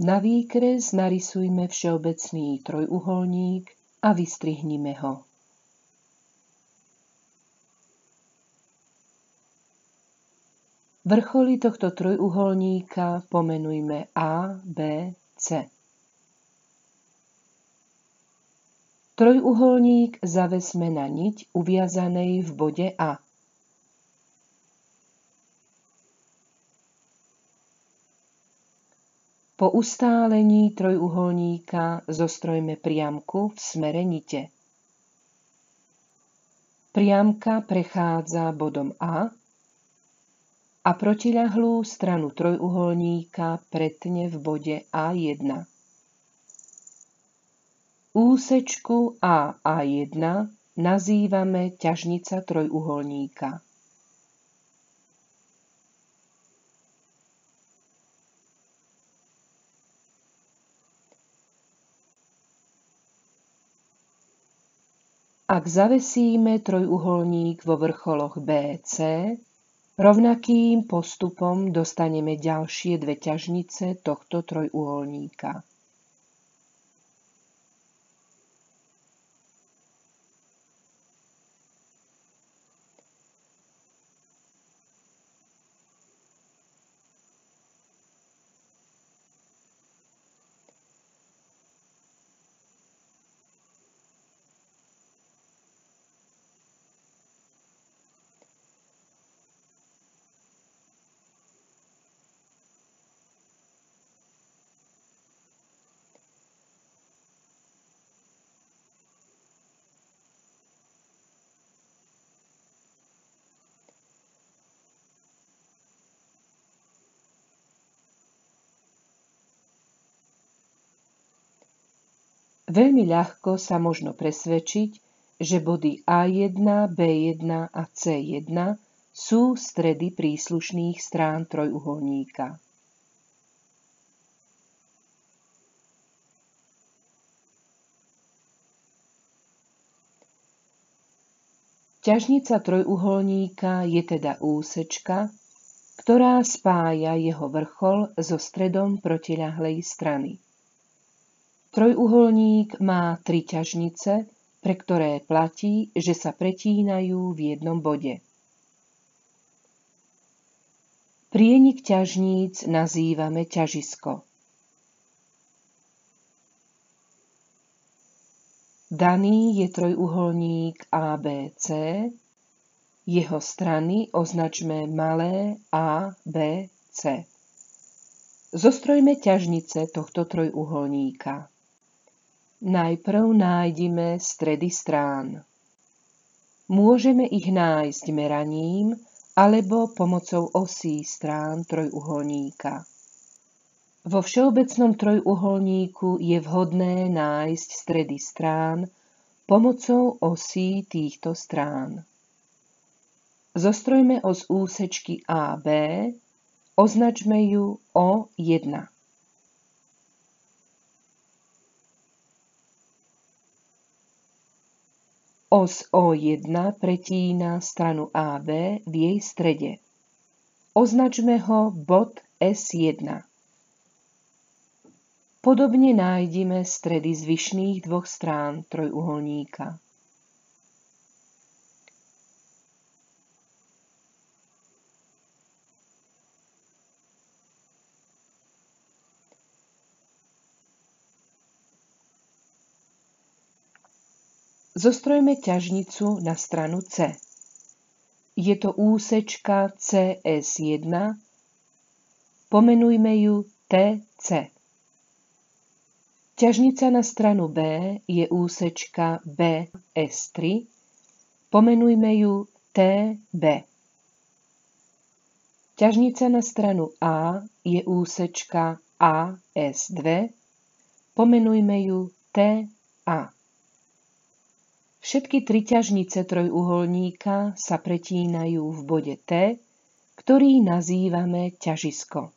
Na výkres narysujme všeobecný trojuholník a vystrihnime ho. Vrcholy tohto trojuholníka pomenujme A, B, C. Trojuholník zavesme na niť uviazanej v bode A. Po ustálení trojuholníka zostrojme priamku v smere nite. Priamka prechádza bodom A a protiľahlú stranu trojuholníka pretne v bode A1. Úsečku A1 nazývame ťažnica trojuholníka. Ak zavesíme trojuholník vo vrcholoch BC, rovnakým postupom dostaneme ďalšie dve ťažnice tohto trojuholníka. Veľmi ľahko sa možno presvedčiť, že body A1, B1 a C1 sú stredy príslušných strán trojuholníka. Ťažnica trojuholníka je teda úsečka, ktorá spája jeho vrchol so stredom protiľahlej strany. Trojuholník má 3 ťažnice, pre ktoré platí, že sa pretínajú v jednom bode. Prienik ťažníc nazývame ťažisko. Daný je trojuholník ABC, jeho strany označme malé a, B, C. Zostrojme ťažnice tohto trojuholníka. Najprv nájdime stredy strán. Môžeme ich nájsť meraním alebo pomocou osí strán trojuholníka. Vo všeobecnom trojuholníku je vhodné nájsť stredy strán pomocou osí týchto strán. Zostrojme os úsečky AB, označme ju O1. Os O1 pretína stranu AB v jej strede. Označme ho bod S1. Podobne nájdime stredy zvyšných dvoch strán trojuholníka. Zostrojme ťažnicu na stranu C. Je to úsečka CS1, pomenujme ju TC. Ťažnica na stranu B je úsečka BS3, pomenujme ju TB. Ťažnica na stranu A je úsečka AS2, pomenujme ju TA. Všetky 3 ťažnice trojuholníka sa pretínajú v bode T, ktorý nazývame ťažisko.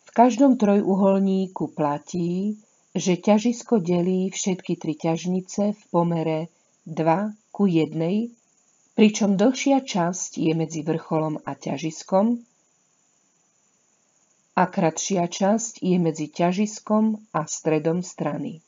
V každom trojuholníku platí, že ťažisko delí všetky 3 ťažnice v pomere 2:1, pričom dlhšia časť je medzi vrcholom a ťažiskom a kratšia časť je medzi ťažiskom a stredom strany.